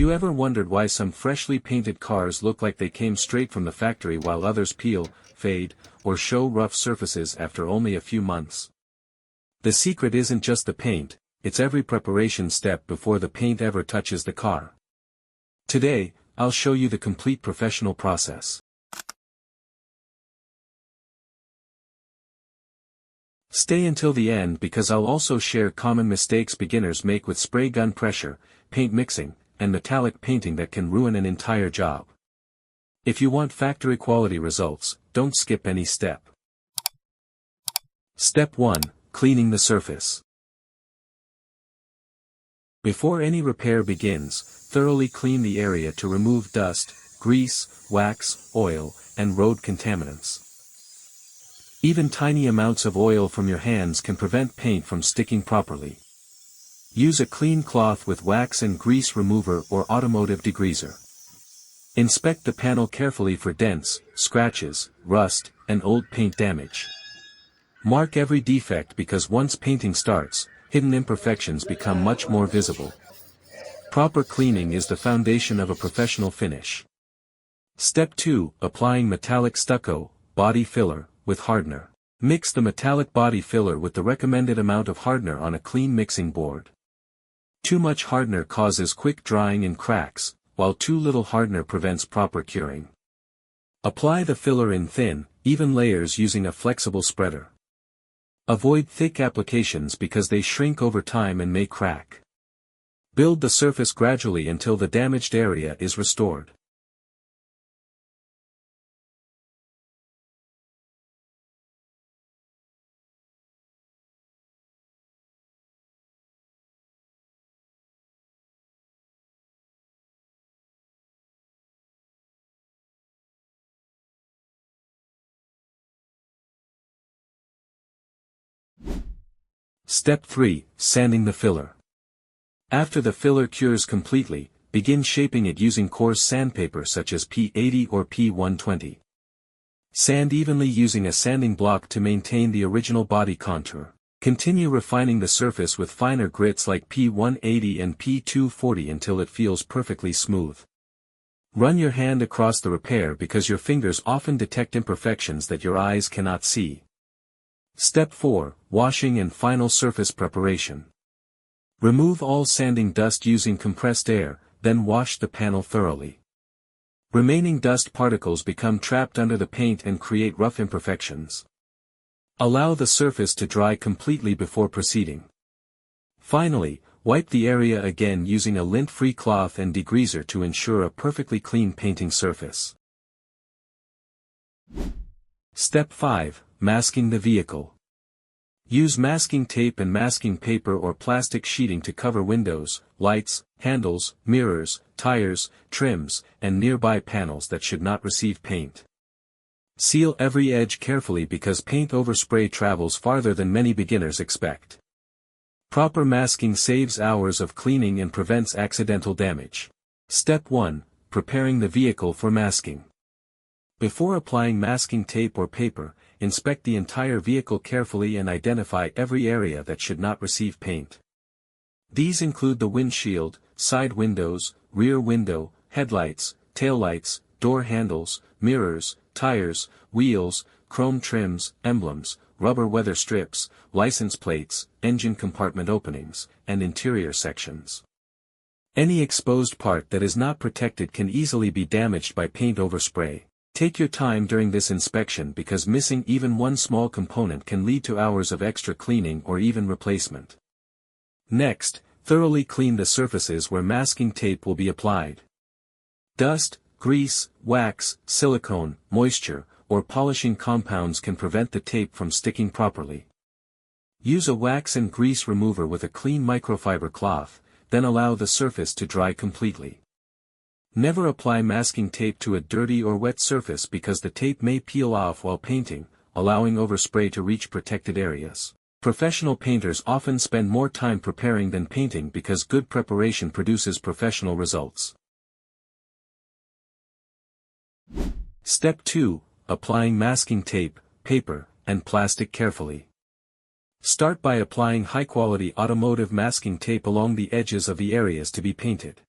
you ever wondered why some freshly painted cars look like they came straight from the factory while others peel, fade, or show rough surfaces after only a few months? The secret isn't just the paint, it's every preparation step before the paint ever touches the car. Today, I'll show you the complete professional process. Stay until the end because I'll also share common mistakes beginners make with spray gun pressure, paint mixing, and metallic painting that can ruin an entire job. If you want factory quality results, don't skip any step. Step 1. Cleaning the surface. Before any repair begins, thoroughly clean the area to remove dust, grease, wax, oil, and road contaminants. Even tiny amounts of oil from your hands can prevent paint from sticking properly. Use a clean cloth with wax and grease remover or automotive degreaser. Inspect the panel carefully for dents, scratches, rust, and old paint damage. Mark every defect because once painting starts, hidden imperfections become much more visible. Proper cleaning is the foundation of a professional finish. Step 2. Applying metallic stucco, body filler, with hardener. Mix the metallic body filler with the recommended amount of hardener on a clean mixing board. Too much hardener causes quick drying and cracks, while too little hardener prevents proper curing. Apply the filler in thin, even layers using a flexible spreader. Avoid thick applications because they shrink over time and may crack. Build the surface gradually until the damaged area is restored. Step 3. Sanding the filler. After the filler cures completely, begin shaping it using coarse sandpaper such as P80 or P120. Sand evenly using a sanding block to maintain the original body contour. Continue refining the surface with finer grits like P180 and P240 until it feels perfectly smooth. Run your hand across the repair because your fingers often detect imperfections that your eyes cannot see. Step 4. Washing and final surface preparation. Remove all sanding dust using compressed air, then wash the panel thoroughly. Remaining dust particles become trapped under the paint and create rough imperfections. Allow the surface to dry completely before proceeding. Finally, wipe the area again using a lint-free cloth and degreaser to ensure a perfectly clean painting surface. Step 5. Masking the vehicle. Use masking tape and masking paper or plastic sheeting to cover windows, lights, handles, mirrors, tires, trims, and nearby panels that should not receive paint. Seal every edge carefully because paint overspray travels farther than many beginners expect. Proper masking saves hours of cleaning and prevents accidental damage. Step 1. Preparing the vehicle for masking. Before applying masking tape or paper, inspect the entire vehicle carefully and identify every area that should not receive paint. These include the windshield, side windows, rear window, headlights, taillights, door handles, mirrors, tires, wheels, chrome trims, emblems, rubber weather strips, license plates, engine compartment openings, and interior sections. Any exposed part that is not protected can easily be damaged by paint overspray. Take your time during this inspection because missing even one small component can lead to hours of extra cleaning or even replacement. Next, thoroughly clean the surfaces where masking tape will be applied. Dust, grease, wax, silicone, moisture, or polishing compounds can prevent the tape from sticking properly. Use a wax and grease remover with a clean microfiber cloth, then allow the surface to dry completely. Never apply masking tape to a dirty or wet surface because the tape may peel off while painting, allowing overspray to reach protected areas. Professional painters often spend more time preparing than painting because good preparation produces professional results. Step 2. Applying masking tape, paper, and plastic carefully. Start by applying high-quality automotive masking tape along the edges of the areas to be painted.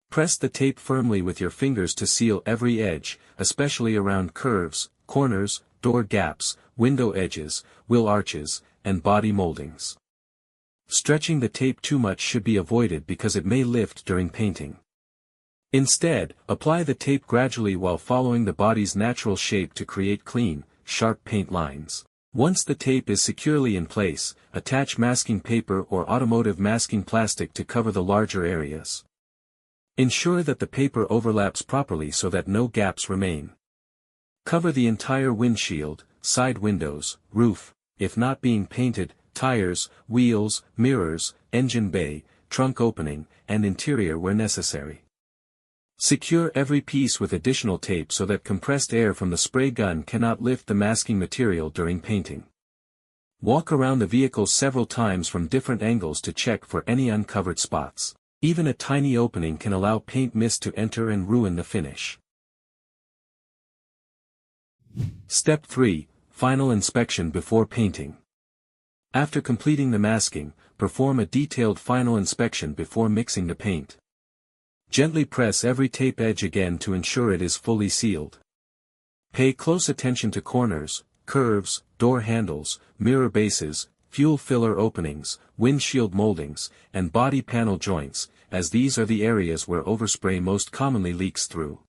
Press the tape firmly with your fingers to seal every edge, especially around curves, corners, door gaps, window edges, wheel arches, and body moldings. Stretching the tape too much should be avoided because it may lift during painting. Instead, apply the tape gradually while following the body's natural shape to create clean, sharp paint lines. Once the tape is securely in place, attach masking paper or automotive masking plastic to cover the larger areas. Ensure that the paper overlaps properly so that no gaps remain. Cover the entire windshield, side windows, roof, if not being painted, tires, wheels, mirrors, engine bay, trunk opening, and interior where necessary. Secure every piece with additional tape so that compressed air from the spray gun cannot lift the masking material during painting. Walk around the vehicle several times from different angles to check for any uncovered spots. Even a tiny opening can allow paint mist to enter and ruin the finish. Step 3. Final inspection before painting. After completing the masking, perform a detailed final inspection before mixing the paint. Gently press every tape edge again to ensure it is fully sealed. Pay close attention to corners, curves, door handles, mirror bases, fuel filler openings, windshield moldings, and body panel joints, as these are the areas where overspray most commonly leaks through.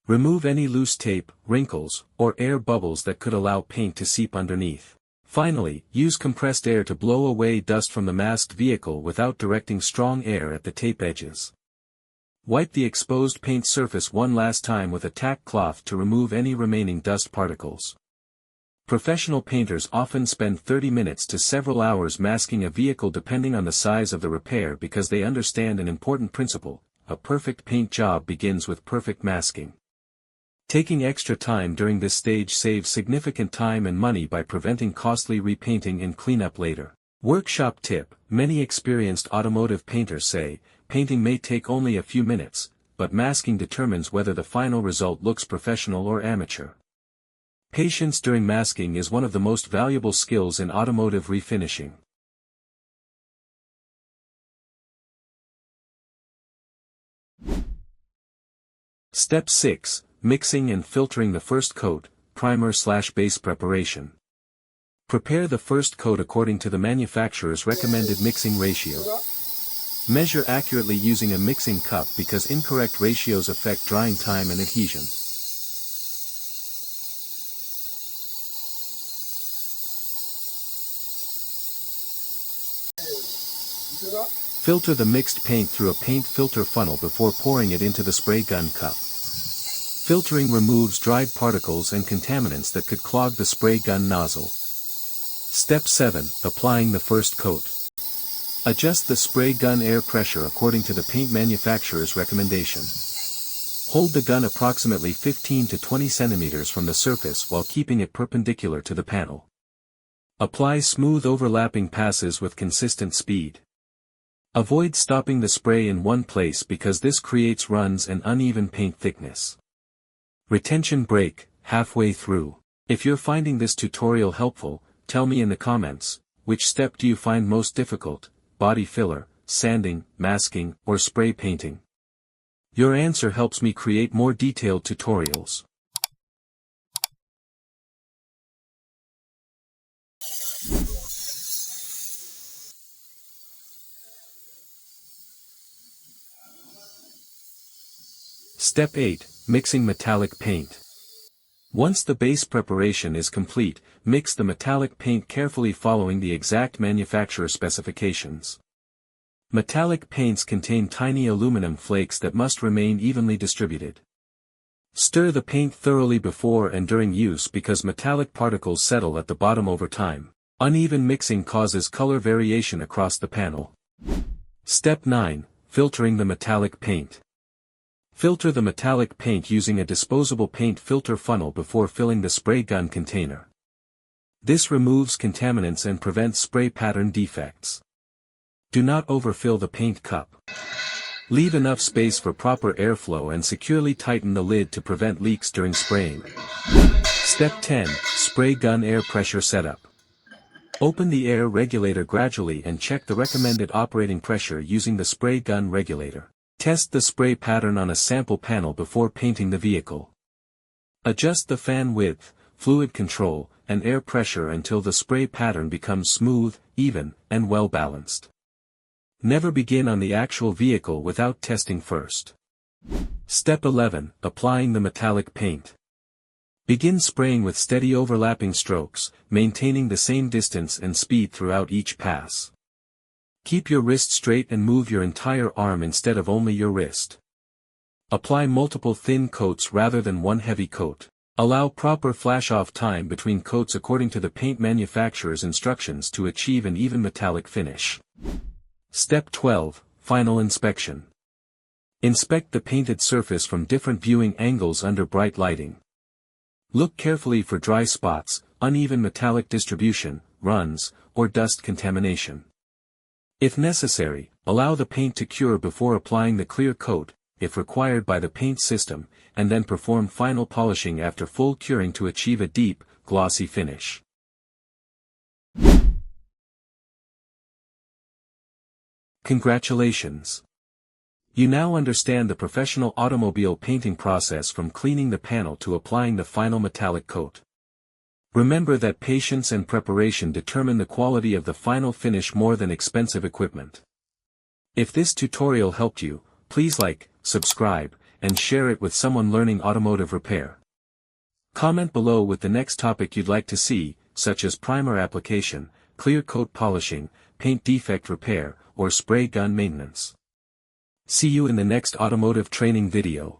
Remove any loose tape, wrinkles, or air bubbles that could allow paint to seep underneath. Finally, use compressed air to blow away dust from the masked vehicle without directing strong air at the tape edges. Wipe the exposed paint surface one last time with a tack cloth to remove any remaining dust particles. Professional painters often spend 30 minutes to several hours masking a vehicle depending on the size of the repair because they understand an important principle: a perfect paint job begins with perfect masking. Taking extra time during this stage saves significant time and money by preventing costly repainting and cleanup later. Workshop tip: many experienced automotive painters say, painting may take only a few minutes, but masking determines whether the final result looks professional or amateur. Patience during masking is one of the most valuable skills in automotive refinishing. Step 6. Mixing and filtering the first coat, primer/base preparation. Prepare the first coat according to the manufacturer's recommended mixing ratio. Measure accurately using a mixing cup because incorrect ratios affect drying time and adhesion. Filter the mixed paint through a paint filter funnel before pouring it into the spray gun cup. Filtering removes dried particles and contaminants that could clog the spray gun nozzle. Step 7. Applying the first coat. Adjust the spray gun air pressure according to the paint manufacturer's recommendation. Hold the gun approximately 15 to 20 centimeters from the surface while keeping it perpendicular to the panel. Apply smooth overlapping passes with consistent speed. Avoid stopping the spray in one place because this creates runs and uneven paint thickness. Retention break, halfway through. If you're finding this tutorial helpful, tell me in the comments, which step do you find most difficult, body filler, sanding, masking, or spray painting? Your answer helps me create more detailed tutorials. Step 8. Mixing metallic paint. Once the base preparation is complete, mix the metallic paint carefully following the exact manufacturer specifications. Metallic paints contain tiny aluminum flakes that must remain evenly distributed. Stir the paint thoroughly before and during use because metallic particles settle at the bottom over time. Uneven mixing causes color variation across the panel. Step 9. Filtering the metallic paint. Filter the metallic paint using a disposable paint filter funnel before filling the spray gun container. This removes contaminants and prevents spray pattern defects. Do not overfill the paint cup. Leave enough space for proper airflow and securely tighten the lid to prevent leaks during spraying. Step 10. Spray gun air pressure setup. Open the air regulator gradually and check the recommended operating pressure using the spray gun regulator. Test the spray pattern on a sample panel before painting the vehicle. Adjust the fan width, fluid control, and air pressure until the spray pattern becomes smooth, even, and well balanced. Never begin on the actual vehicle without testing first. Step 11. Applying the metallic paint. Begin spraying with steady overlapping strokes, maintaining the same distance and speed throughout each pass. Keep your wrist straight and move your entire arm instead of only your wrist. Apply multiple thin coats rather than one heavy coat. Allow proper flash-off time between coats according to the paint manufacturer's instructions to achieve an even metallic finish. Step 12. Final inspection. Inspect the painted surface from different viewing angles under bright lighting. Look carefully for dry spots, uneven metallic distribution, runs, or dust contamination. If necessary, allow the paint to cure before applying the clear coat, if required by the paint system, and then perform final polishing after full curing to achieve a deep, glossy finish. Congratulations! You now understand the professional automobile painting process from cleaning the panel to applying the final metallic coat. Remember that patience and preparation determine the quality of the final finish more than expensive equipment. If this tutorial helped you, please like, subscribe, and share it with someone learning automotive repair. Comment below with the next topic you'd like to see, such as primer application, clear coat polishing, paint defect repair, or spray gun maintenance. See you in the next automotive training video.